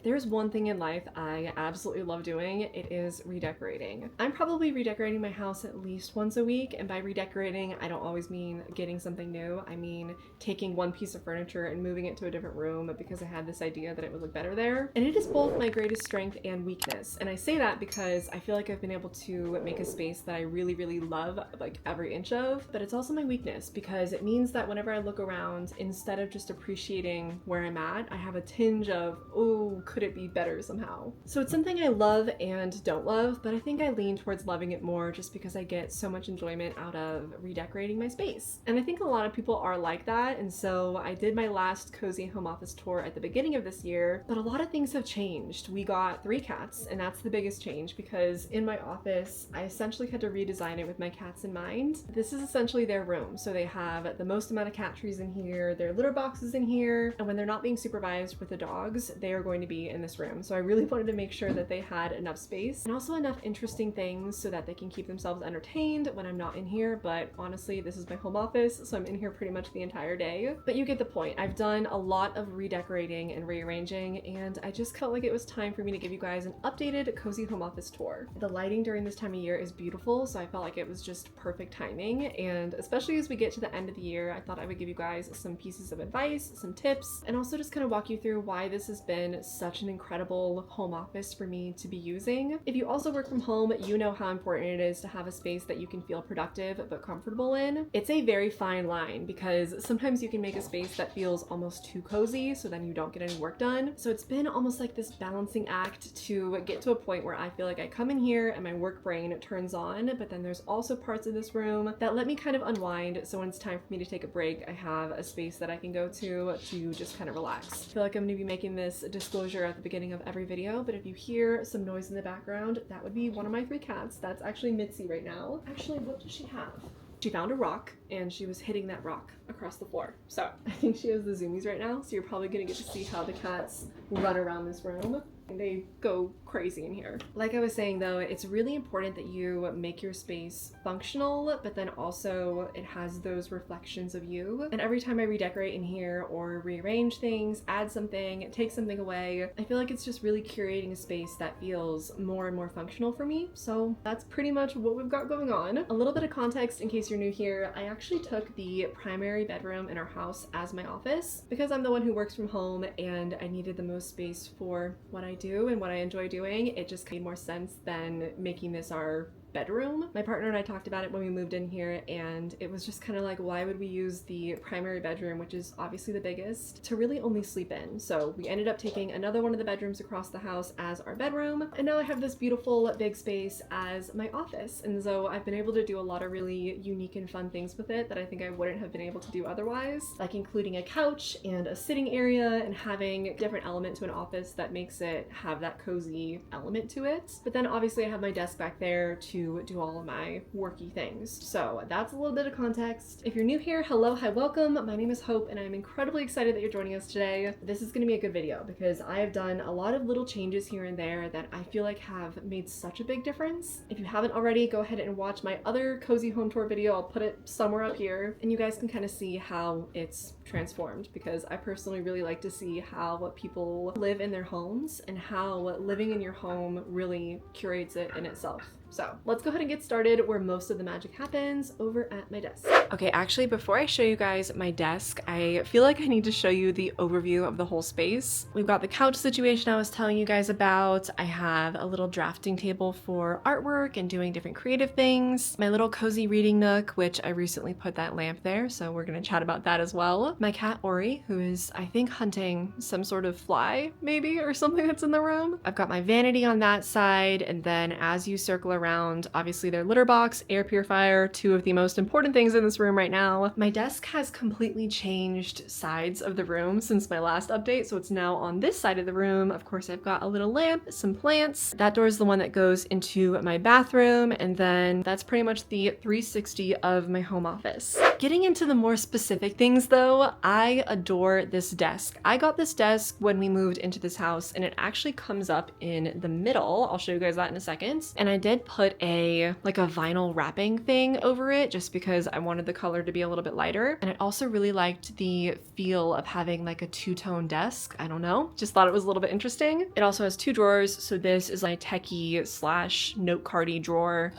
If there's one thing in life I absolutely love doing, it is redecorating. I'm probably redecorating my house at least once a week, and by redecorating, I don't always mean getting something new. I mean taking one piece of furniture and moving it to a different room because I had this idea that it would look better there. And it is both my greatest strength and weakness. And I say that because I feel like I've been able to make a space that I really, really love, like every inch of, but it's also my weakness because it means that whenever I look around, instead of just appreciating where I'm at, I have a tinge of, oh, could it be better somehow? So it's something I love and don't love, but I think I lean towards loving it more just because I get so much enjoyment out of redecorating my space. And I think a lot of people are like that, and so I did my last cozy home office tour at the beginning of this year, but a lot of things have changed. We got 3 cats, and that's the biggest change because in my office, I essentially had to redesign it with my cats in mind. This is essentially their room, so they have the most amount of cat trees in here, their litter boxes in here, and when they're not being supervised with the dogs, they are going to be in this room. So I really wanted to make sure that they had enough space and also enough interesting things so that they can keep themselves entertained when I'm not in here. But honestly, this is my home office, so I'm in here pretty much the entire day. But you get the point. I've done a lot of redecorating and rearranging, and I just felt like it was time for me to give you guys an updated cozy home office tour. The lighting during this time of year is beautiful, so I felt like it was just perfect timing. And especially as we get to the end of the year, I thought I would give you guys some pieces of advice, some tips, and also just kind of walk you through why this has been such an incredible home office for me to be using. If you also work from home, you know how important it is to have a space that you can feel productive but comfortable in. It's a very fine line because sometimes you can make a space that feels almost too cozy, so then you don't get any work done. So it's been almost like this balancing act to get to a point where I feel like I come in here and my work brain turns on, but then there's also parts of this room that let me kind of unwind. So when it's time for me to take a break, I have a space that I can go to just kind of relax. I feel like I'm going to be making this disclosure at the beginning of every video, but if you hear some noise in the background, that would be one of my 3 cats. That's actually Mitzi right now. Actually, what does she have? She found a rock and she was hitting that rock across the floor. So I think she has the zoomies right now. So you're probably gonna get to see how the cats run around this room. They go crazy in here. Like I was saying though, it's really important that you make your space functional, but then also it has those reflections of you. And every time I redecorate in here or rearrange things, add something, take something away, I feel like it's just really curating a space that feels more and more functional for me. So that's pretty much what we've got going on. A little bit of context in case you're new here, I actually took the primary bedroom in our house as my office because I'm the one who works from home and I needed the most space for what I do and what I enjoy doing. It just made more sense than making this our bedroom. My partner and I talked about it when we moved in here, and it was just kind of like, why would we use the primary bedroom, which is obviously the biggest, to really only sleep in? So we ended up taking another one of the bedrooms across the house as our bedroom, and now I have this beautiful big space as my office. And so I've been able to do a lot of really unique and fun things with it that I think I wouldn't have been able to do otherwise, like including a couch and a sitting area and having a different element to an office that makes it have that cozy element to it. But then obviously I have my desk back there to do all of my worky things. So that's a little bit of context. If you're new here, hello, hi, welcome. My name is Hope and I'm incredibly excited that you're joining us today. This is going to be a good video because I have done a lot of little changes here and there that I feel like have made such a big difference. If you haven't already, go ahead and watch my other cozy home tour video. I'll put it somewhere up here and you guys can kind of see how it's transformed because I personally really like to see how people live in their homes and how living in your home really curates it in itself. So let's go ahead and get started where most of the magic happens, over at my desk. Okay, actually, before I show you guys my desk, I feel like I need to show you the overview of the whole space. We've got the couch situation I was telling you guys about. I have a little drafting table for artwork and doing different creative things. My little cozy reading nook, which I recently put that lamp there, so we're gonna chat about that as well. My cat Ori, who is, I think, hunting some sort of fly, maybe, or something that's in the room. I've got my vanity on that side, and then as you circle around, obviously their litter box, air purifier, 2 of the most important things in this room right now. My desk has completely changed sides of the room since my last update, so it's now on this side of the room. Of course, I've got a little lamp, some plants. That door is the one that goes into my bathroom, and then that's pretty much the 360 of my home office. Getting into the more specific things though, I adore this desk. I got this desk when we moved into this house, and it actually comes up in the middle. I'll show you guys that in a second. And I did put a vinyl wrapping thing over it just because I wanted the color to be a little bit lighter. And I also really liked the feel of having like a two-tone desk. I don't know, just thought it was a little bit interesting. It also has 2 drawers, so this is my techie slash note cardy drawer.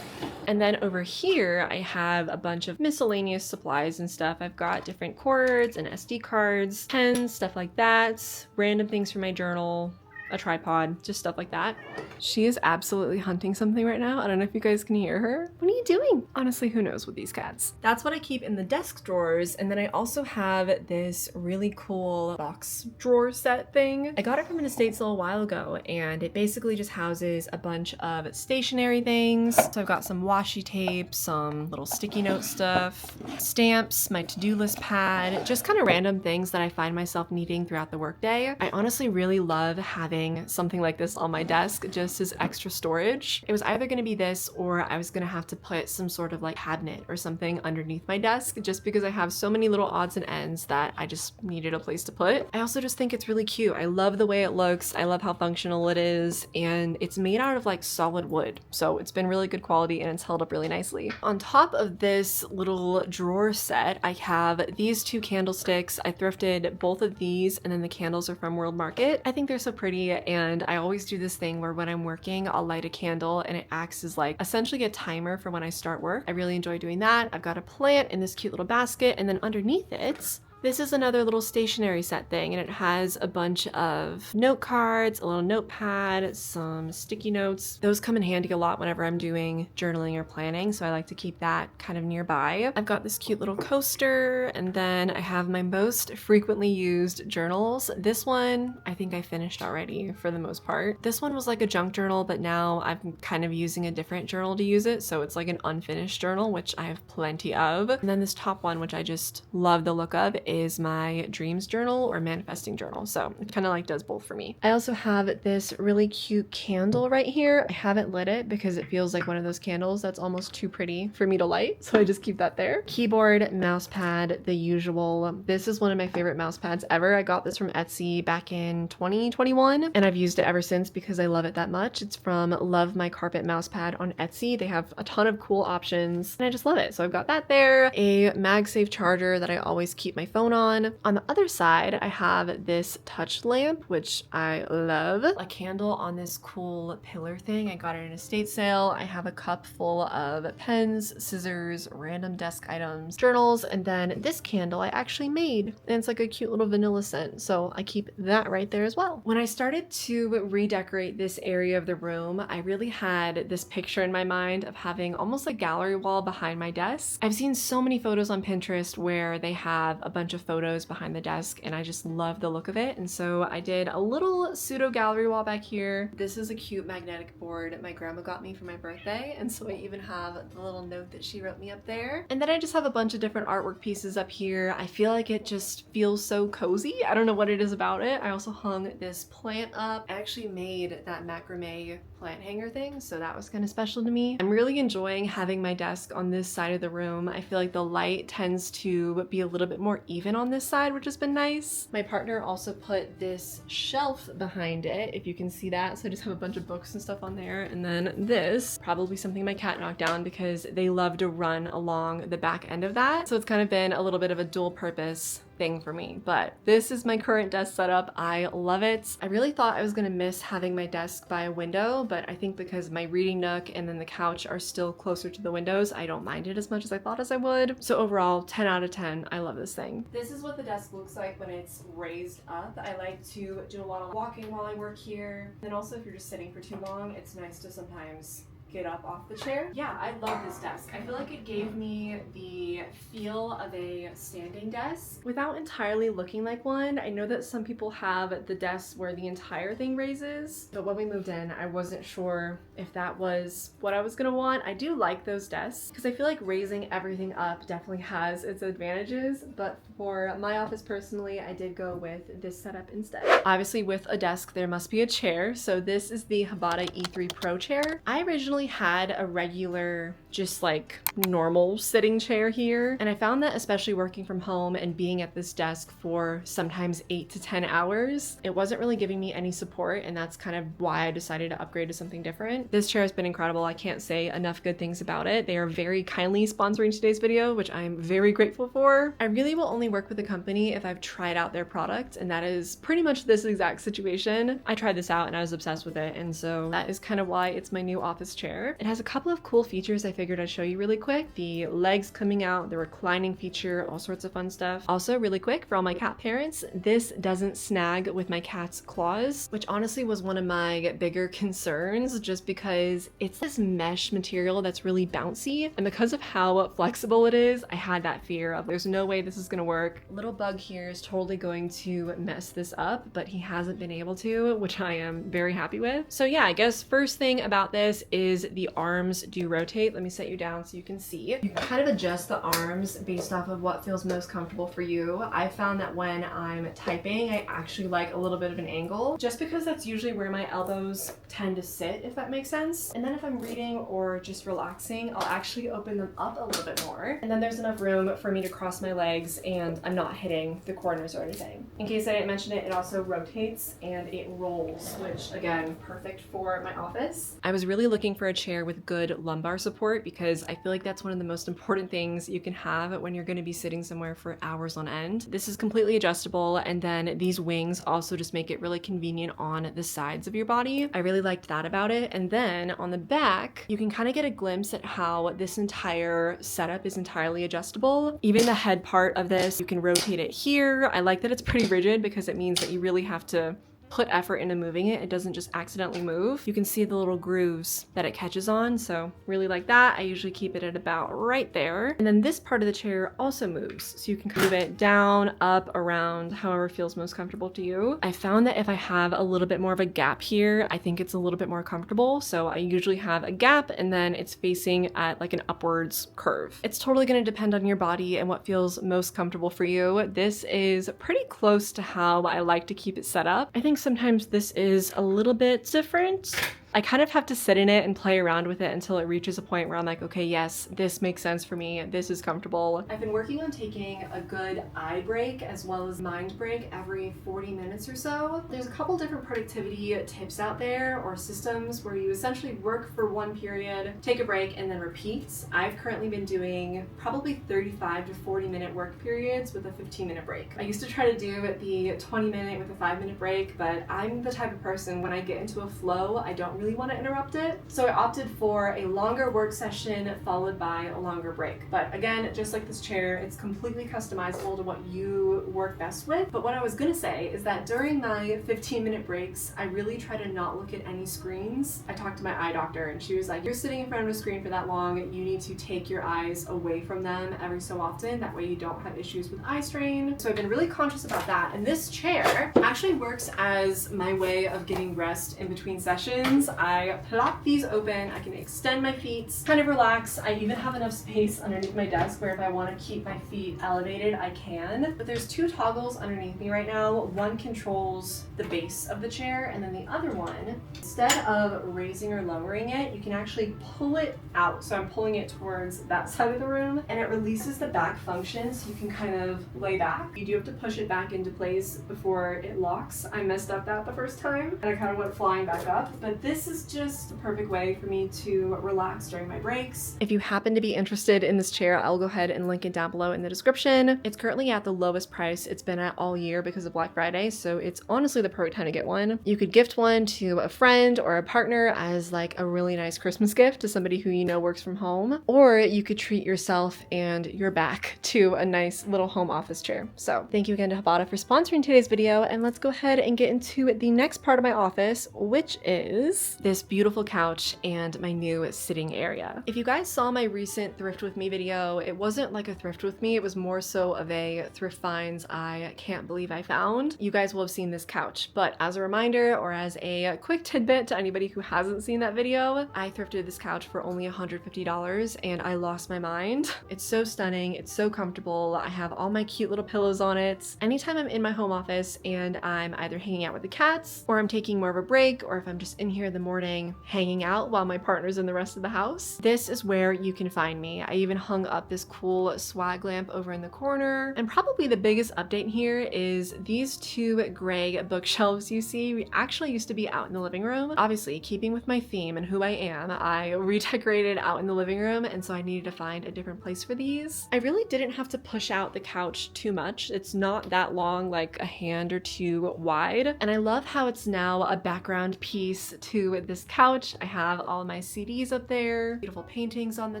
And then over here I have a bunch of miscellaneous supplies and stuff. I've got different cords and SD cards, pens, stuff like that, random things for my journal, a tripod, just stuff like that. She is absolutely hunting something right now. I don't know if you guys can hear her. What are you doing? Honestly, who knows with these cats? That's what I keep in the desk drawers. And then I also have this really cool box drawer set thing. I got it from an estate sale a while ago, and it basically just houses a bunch of stationery things. So I've got some washi tape, some little sticky note stuff, stamps, my to-do list pad, just kind of random things that I find myself needing throughout the workday. I honestly really love having something like this on my desk just as extra storage. It was either going to be this or I was going to have to put some sort of like cabinet or something underneath my desk just because I have so many little odds and ends that I just needed a place to put. I also just think it's really cute. I love the way it looks. I love how functional it is, and it's made out of like solid wood. So it's been really good quality and it's held up really nicely. On top of this little drawer set, I have these 2 candlesticks. I thrifted both of these, and then the candles are from World Market. I think they're so pretty, and I always do this thing where when I'm working, I'll light a candle and it acts as like essentially a timer for when I start work. I really enjoy doing that. I've got a plant in this cute little basket, and then underneath it, this is another little stationery set thing, and it has a bunch of note cards, a little notepad, some sticky notes. Those come in handy a lot whenever I'm doing journaling or planning, so I like to keep that kind of nearby. I've got this cute little coaster, and then I have my most frequently used journals. This one, I think I finished already for the most part. This one was like a junk journal, but now I'm kind of using a different journal to use it, so it's like an unfinished journal, which I have plenty of. And then this top one, which I just love the look of, is my dreams journal or manifesting journal. So it kind of like does both for me. I also have this really cute candle right here. I haven't lit it because it feels like one of those candles that's almost too pretty for me to light. So I just keep that there. Keyboard, mouse pad, the usual. This is one of my favorite mouse pads ever. I got this from Etsy back in 2021 and I've used it ever since because I love it that much. It's from Love My Carpet Mouse Pad on Etsy. They have a ton of cool options and I just love it. So I've got that there. A MagSafe charger that I always keep my phone on. On the other side, I have this touch lamp, which I love. A candle on this cool pillar thing. I got it in a estate sale. I have a cup full of pens, scissors, random desk items, journals, and then this candle I actually made. And it's like a cute little vanilla scent, so I keep that right there as well. When I started to redecorate this area of the room, I really had this picture in my mind of having almost a gallery wall behind my desk. I've seen so many photos on Pinterest where they have a bunch of photos behind the desk and I just love the look of it, and so I did a little pseudo gallery wall back here. This is a cute magnetic board my grandma got me for my birthday, and so I even have the little note that she wrote me up there. And then I just have a bunch of different artwork pieces up here. I feel like it just feels so cozy. I don't know what it is about it. I also hung this plant up. I actually made that macrame plant hanger thing, so that was kind of special to me. I'm really enjoying having my desk on this side of the room. I feel like the light tends to be a little bit more even on this side, which has been nice. My partner also put this shelf behind it, if you can see that. So I just have a bunch of books and stuff on there. And then this, probably something my cat knocked down because they love to run along the back end of that. So it's kind of been a little bit of a dual purpose thing for me, but this is my current desk setup. I love it. I really thought I was gonna miss having my desk by a window, but I think because my reading nook and then the couch are still closer to the windows, I don't mind it as much as I thought as I would. So overall, 10 out of 10. I love this thing. This is what the desk looks like when it's raised up. I like to do a lot of walking while I work here. And also if you're just sitting for too long, it's nice to sometimes get up off the chair. Yeah, I love this desk. I feel like it gave me the feel of a standing desk without entirely looking like one. I know that some people have the desks where the entire thing raises, but when we moved in, I wasn't sure if that was what I was gonna want. I do like those desks because I feel like raising everything up definitely has its advantages, but for my office personally, I did go with this setup instead. Obviously with a desk, there must be a chair. So this is the HBADA E3 Pro chair. I originally really had a regular, just like normal sitting chair here. And I found that especially working from home and being at this desk for sometimes 8 to 10 hours, it wasn't really giving me any support. And that's kind of why I decided to upgrade to something different. This chair has been incredible. I can't say enough good things about it. They are very kindly sponsoring today's video, which I'm very grateful for. I really will only work with a company if I've tried out their product, and that is pretty much this exact situation. I tried this out and I was obsessed with it, and so that is kind of why it's my new office chair. It has a couple of cool features I figured I'd show you really quick. The legs coming out, the reclining feature, all sorts of fun stuff. Also, really quick, for all my cat parents, this doesn't snag with my cat's claws, which honestly was one of my bigger concerns, just because it's this mesh material that's really bouncy, and because of how flexible it is, I had that fear of there's no way this is gonna work. Little bug here is totally going to mess this up, but he hasn't been able to, which I am very happy with. So yeah, I guess first thing about this is the arms do rotate. Let me set you down so you can see. You can kind of adjust the arms based off of what feels most comfortable for you. I found that when I'm typing, I actually like a little bit of an angle, just because that's usually where my elbows tend to sit, if that makes sense. And then if I'm reading or just relaxing, I'll actually open them up a little bit more. And then there's enough room for me to cross my legs and I'm not hitting the corners or anything. In case I didn't mention it, it also rotates and it rolls, which again, perfect for my office. I was really looking for a chair with good lumbar support because I feel like that's one of the most important things you can have when you're going to be sitting somewhere for hours on end. This is completely adjustable, and then these wings also just make it really convenient on the sides of your body. I really liked that about it. And then on the back, you can kind of get a glimpse at how this entire setup is entirely adjustable. Even the head part of this, you can rotate it here. I like that it's pretty rigid because it means that you really have to put effort into moving it. It doesn't just accidentally move. You can see the little grooves that it catches on, so really like that. I usually keep it at about right there. And then this part of the chair also moves, so you can move it down, up, around, however feels most comfortable to you. I found that if I have a little bit more of a gap here, I think it's a little bit more comfortable. So I usually have a gap and then it's facing at like an upwards curve. It's totally going to depend on your body and what feels most comfortable for you. This is pretty close to how I like to keep it set up. I think sometimes this is a little bit different. I kind of have to sit in it and play around with it until it reaches a point where I'm like, okay, yes, this makes sense for me. This is comfortable. I've been working on taking a good eye break as well as mind break every 40 minutes or so. There's a couple different productivity tips out there or systems where you essentially work for one period, take a break, and then repeat. I've currently been doing probably 35 to 40 minute work periods with a 15-minute break. I used to try to do the 20-minute with a 5-minute break, but I'm the type of person when I get into a flow, I don't really want to interrupt it. So I opted for a longer work session followed by a longer break. But again, just like this chair, it's completely customizable to what you work best with. But what I was gonna say is that during my 15-minute breaks, I really try to not look at any screens. I talked to my eye doctor and she was like, you're sitting in front of a screen for that long, you need to take your eyes away from them every so often. That way you don't have issues with eye strain. So I've been really conscious about that. And this chair actually works as my way of getting rest in between sessions. I plop these open, I can extend my feet, kind of relax. I even have enough space underneath my desk where if I want to keep my feet elevated, I can. But there's two toggles underneath me right now. One controls the base of the chair, and then the other one, instead of raising or lowering it, you can actually pull it out. So I'm pulling it towards that side of the room, and it releases the back function so you can kind of lay back. You do have to push it back into place before it locks. I messed up that the first time, and I kind of went flying back up. But this is just the perfect way for me to relax during my breaks. If you happen to be interested in this chair, I'll go ahead and link it down below in the description. It's currently at the lowest price it's been at all year because of Black Friday, so it's honestly the perfect time to get one. You could gift one to a friend or a partner as like a really nice Christmas gift to somebody who you know works from home, or you could treat yourself and your back to a nice little home office chair. So thank you again to HBADA for sponsoring today's video, and let's go ahead and get into the next part of my office, which is this beautiful couch and my new sitting area. If you guys saw my recent thrift with me video, it wasn't like a thrift with me, it was more so of a thrift finds I can't believe I found. You guys will have seen this couch, but as a reminder or as a quick tidbit to anybody who hasn't seen that video, I thrifted this couch for only $150 and I lost my mind. It's so stunning, it's so comfortable. I have all my cute little pillows on it. Anytime I'm in my home office and I'm either hanging out with the cats or I'm taking more of a break, or if I'm just in here the morning hanging out while my partner's in the rest of the house, this is where you can find me. I even hung up this cool swag lamp over in the corner. And probably the biggest update here is these two gray bookshelves you see actually used to be out in the living room. Obviously, keeping with my theme and who I am, I redecorated out in the living room, and so I needed to find a different place for these. I really didn't have to push out the couch too much. It's not that long, like a hand or two wide. And I love how it's now a background piece to this couch. I have all my CDs up there, beautiful paintings on the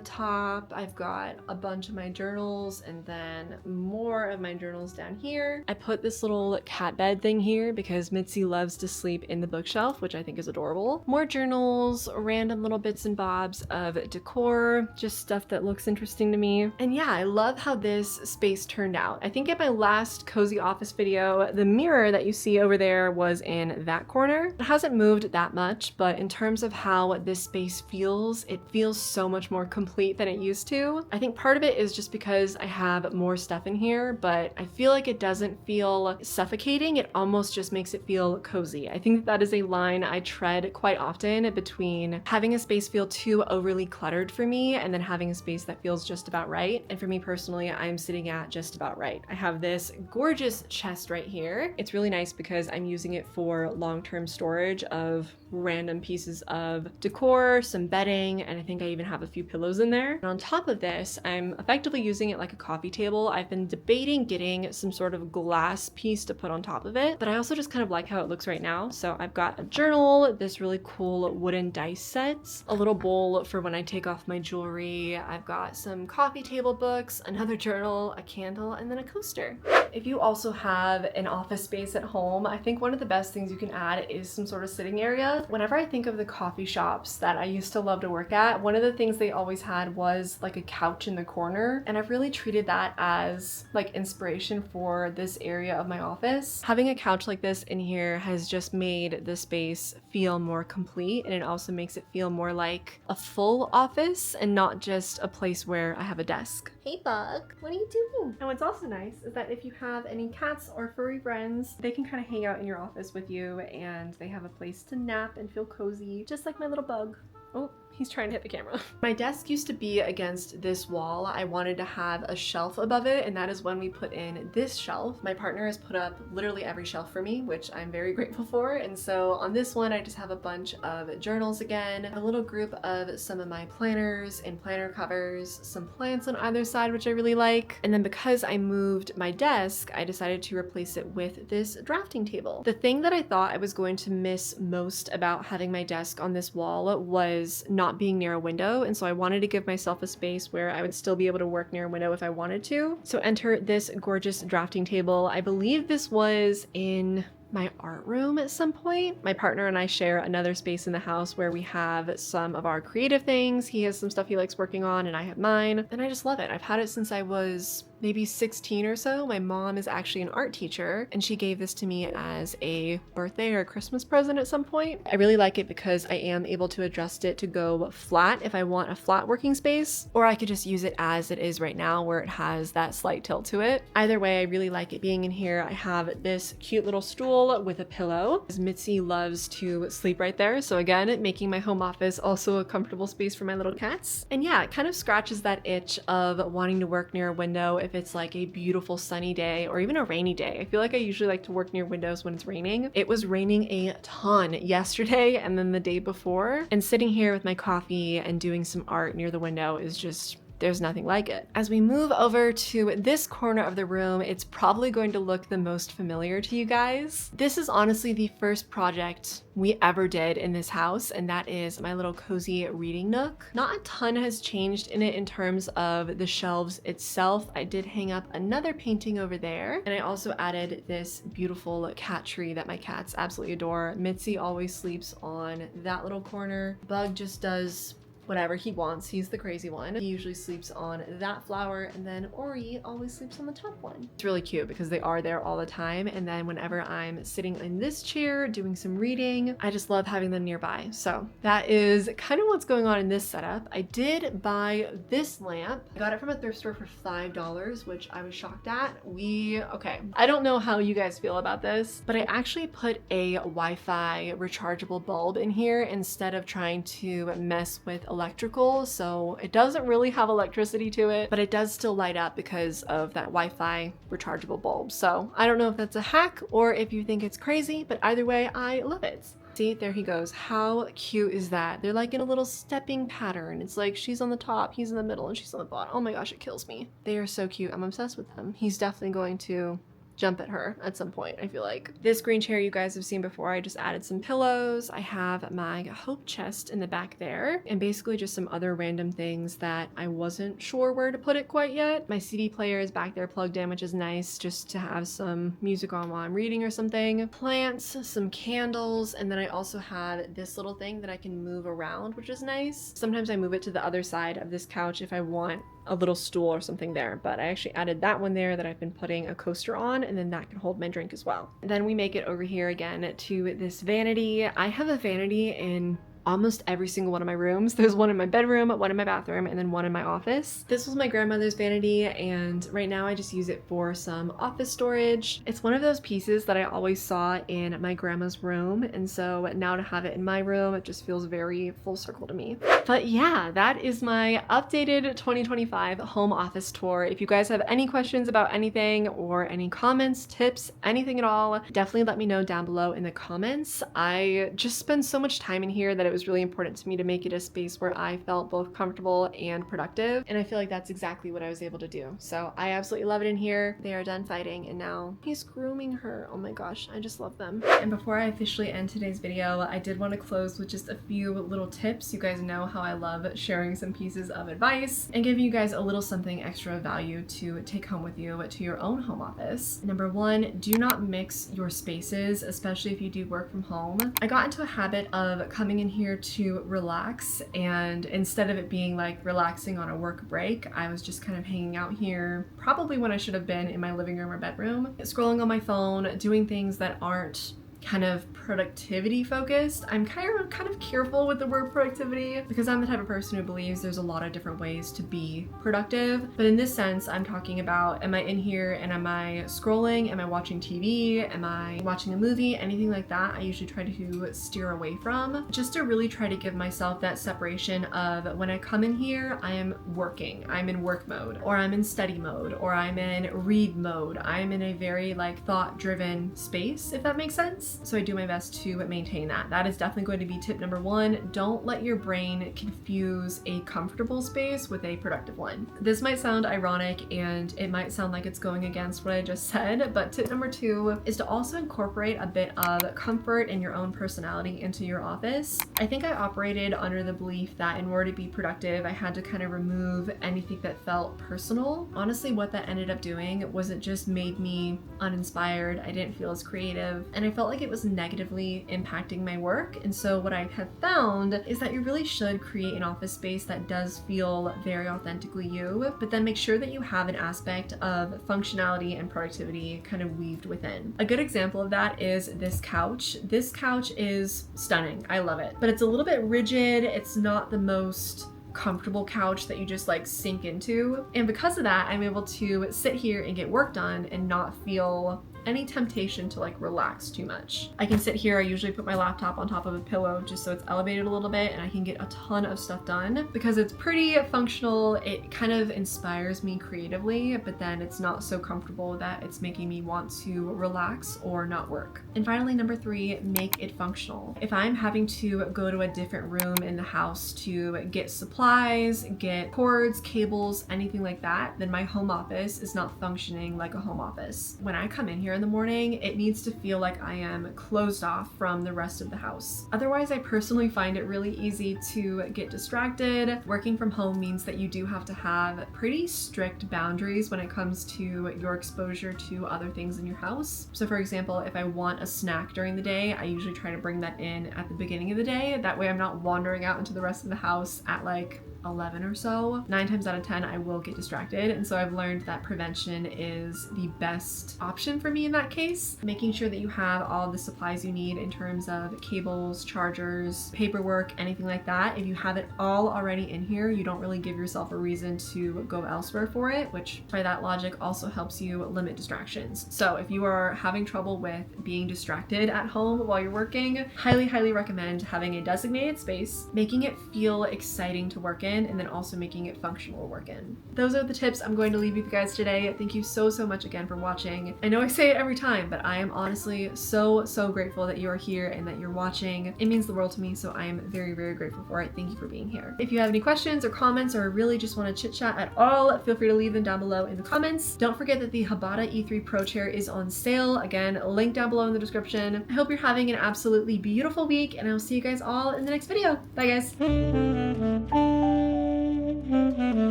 top. I've got a bunch of my journals and then more of my journals down here. I put this little cat bed thing here because Mitzi loves to sleep in the bookshelf, which I think is adorable. More journals, random little bits and bobs of decor, just stuff that looks interesting to me. And yeah, I love how this space turned out. I think in my last cozy office video, the mirror that you see over there was in that corner. It hasn't moved that much, but in terms of how this space feels, it feels so much more complete than it used to. I think part of it is just because I have more stuff in here, but I feel like it doesn't feel suffocating. It almost just makes it feel cozy. I think that is a line I tread quite often between having a space feel too overly cluttered for me and then having a space that feels just about right. And for me personally, I'm sitting at just about right. I have this gorgeous chest right here. It's really nice because I'm using it for long-term storage of random pieces of decor, some bedding, and I think I even have a few pillows in there. And on top of this, I'm effectively using it like a coffee table. I've been debating getting some sort of glass piece to put on top of it, but I also just kind of like how it looks right now. So I've got a journal, this really cool wooden dice set, a little bowl for when I take off my jewelry. I've got some coffee table books, another journal, a candle, and then a coaster. If you also have an office space at home, I think one of the best things you can add is some sort of sitting area. Whenever I think of the coffee shops that I used to love to work at, one of the things they always had was like a couch in the corner, and I've really treated that as like inspiration for this area of my office. Having a couch like this in here has just made the space feel more complete, and it also makes it feel more like a full office and not just a place where I have a desk. Hey Bug, what are you doing? And what's also nice is that if you have any cats or furry friends, they can kind of hang out in your office with you and they have a place to nap and feel cozy, just like my little Bug. Oh, he's trying to hit the camera. My desk used to be against this wall. I wanted to have a shelf above it, and that is when we put in this shelf. My partner has put up literally every shelf for me, which I'm very grateful for. And so on this one, I just have a bunch of journals again, a little group of some of my planners and planner covers, some plants on either side, which I really like. And then because I moved my desk, I decided to replace it with this drafting table. The thing that I thought I was going to miss most about having my desk on this wall was not being near a window, and so I wanted to give myself a space where I would still be able to work near a window if I wanted to. So enter this gorgeous drafting table. I believe this was in my art room at some point. My partner and I share another space in the house where we have some of our creative things. He has some stuff he likes working on and I have mine, and I just love it. I've had it since I was maybe 16 or so. My mom is actually an art teacher, and she gave this to me as a birthday or a Christmas present at some point. I really like it because I am able to adjust it to go flat if I want a flat working space, or I could just use it as it is right now where it has that slight tilt to it. Either way, I really like it being in here. I have this cute little stool with a pillow, as Mitzi loves to sleep right there. So again, making my home office also a comfortable space for my little cats. And yeah, it kind of scratches that itch of wanting to work near a window if it's like a beautiful sunny day or even a rainy day. I feel like I usually like to work near windows when it's raining. It was raining a ton yesterday and then the day before, and sitting here with my coffee and doing some art near the window is just, there's nothing like it. As we move over to this corner of the room, it's probably going to look the most familiar to you guys. This is honestly the first project we ever did in this house, and that is my little cozy reading nook. Not a ton has changed in it in terms of the shelves itself. I did hang up another painting over there, and I also added this beautiful cat tree that my cats absolutely adore. Mitzi always sleeps on that little corner. Bug just does whatever he wants. He's the crazy one. He usually sleeps on that flower, and then Ori always sleeps on the top one. It's really cute because they are there all the time, and then whenever I'm sitting in this chair doing some reading, I just love having them nearby. So that is kind of what's going on in this setup. I did buy this lamp. I got it from a thrift store for $5, which I was shocked at. Okay, I don't know how you guys feel about this, but I actually put a Wi-Fi rechargeable bulb in here instead of trying to mess with electrical. So it doesn't really have electricity to it, but it does still light up because of that Wi-Fi rechargeable bulb. So I don't know if that's a hack or if you think it's crazy, but either way, I love it. See, there he goes. How cute is that? They're like in a little stepping pattern. It's like she's on the top, he's in the middle, and she's on the bottom. Oh my gosh, it kills me. They are so cute. I'm obsessed with them. He's definitely going to jump at her at some point, I feel like. This green chair you guys have seen before. I just added some pillows. I have my hope chest in the back there, and basically just some other random things that I wasn't sure where to put it quite yet. My CD player is back there plugged in, which is nice just to have some music on while I'm reading or something. Plants, some candles, and then I also had this little thing that I can move around, which is nice. Sometimes I move it to the other side of this couch if I want a little stool or something there, but I actually added that one there that I've been putting a coaster on, and then that can hold my drink as well. And then we make it over here again to this vanity. I have a vanity in almost every single one of my rooms. There's one in my bedroom, one in my bathroom, and then one in my office. This was my grandmother's vanity, and right now I just use it for some office storage. It's one of those pieces that I always saw in my grandma's room, and so now to have it in my room, it just feels very full circle to me. But yeah, that is my updated 2025 home office tour. If you guys have any questions about anything or any comments, tips, anything at all, definitely let me know down below in the comments. I just spend so much time in here that it was really important to me to make it a space where I felt both comfortable and productive, and I feel like that's exactly what I was able to do. So I absolutely love it in here. They are done fighting, and now he's grooming her. Oh my gosh, I just love them. And before I officially end today's video, I did want to close with just a few little tips. You guys know how I love sharing some pieces of advice and giving you guys a little something extra value to take home with you to your own home office. Number one, do not mix your spaces, especially if you do work from home. I got into a habit of coming in here to relax, and instead of it being like relaxing on a work break, I was just kind of hanging out here, probably when I should have been in my living room or bedroom, scrolling on my phone, doing things that aren't kind of productivity focused. I'm kind of careful with the word productivity because I'm the type of person who believes there's a lot of different ways to be productive. But in this sense, I'm talking about, am I in here and am I scrolling? Am I watching TV? Am I watching a movie? Anything like that, I usually try to steer away from, just to really try to give myself that separation of when I come in here, I am working. I'm in work mode, or I'm in study mode, or I'm in read mode. I'm in a very like thought-driven space, if that makes sense. So I do my best to maintain that. That is definitely going to be tip number one. Don't let your brain confuse a comfortable space with a productive one. This might sound ironic and it might sound like it's going against what I just said, but tip number two is to also incorporate a bit of comfort and your own personality into your office. I think I operated under the belief that in order to be productive, I had to kind of remove anything that felt personal. Honestly, what that ended up doing was it just made me uninspired. I didn't feel as creative, and I felt like it was negatively impacting my work. And so what I have found is that you really should create an office space that does feel very authentically you, but then make sure that you have an aspect of functionality and productivity kind of weaved within. A good example of that is this couch. This couch is stunning. I love it, but it's a little bit rigid. It's not the most comfortable couch that you just like sink into. And because of that, I'm able to sit here and get work done and not feel any temptation to like relax too much. I can sit here, I usually put my laptop on top of a pillow just so it's elevated a little bit, and I can get a ton of stuff done because it's pretty functional. It kind of inspires me creatively, but then it's not so comfortable that it's making me want to relax or not work. And finally, number three, make it functional. If I'm having to go to a different room in the house to get supplies, get cords, cables, anything like that, then my home office is not functioning like a home office. When I come in here, in the morning, it needs to feel like I am closed off from the rest of the house. Otherwise, I personally find it really easy to get distracted. Working from home means that you do have to have pretty strict boundaries when it comes to your exposure to other things in your house. So for example, if I want a snack during the day, I usually try to bring that in at the beginning of the day. That way I'm not wandering out into the rest of the house at like 11 or so. 9 times out of 10 I will get distracted, and so I've learned that prevention is the best option for me in that case. Making sure that you have all the supplies you need in terms of cables, chargers, paperwork, anything like that. If you have it all already in here, you don't really give yourself a reason to go elsewhere for it, which by that logic also helps you limit distractions. So if you are having trouble with being distracted at home while you're working, highly recommend having a designated space, making it feel exciting to work in, and then also making it functional to work in. Those are the tips I'm going to leave with you guys today. Thank you so much again for watching. I know I say it every time, but I am honestly so grateful that you are here and that you're watching. It means the world to me, so I am very grateful for it. Thank you for being here. If you have any questions or comments or really just want to chit chat at all, feel free to leave them down below in the comments. Don't forget that the HBADA E3 Pro Chair is on sale. Again, link down below in the description. I hope you're having an absolutely beautiful week, and I'll see you guys all in the next video. Bye guys.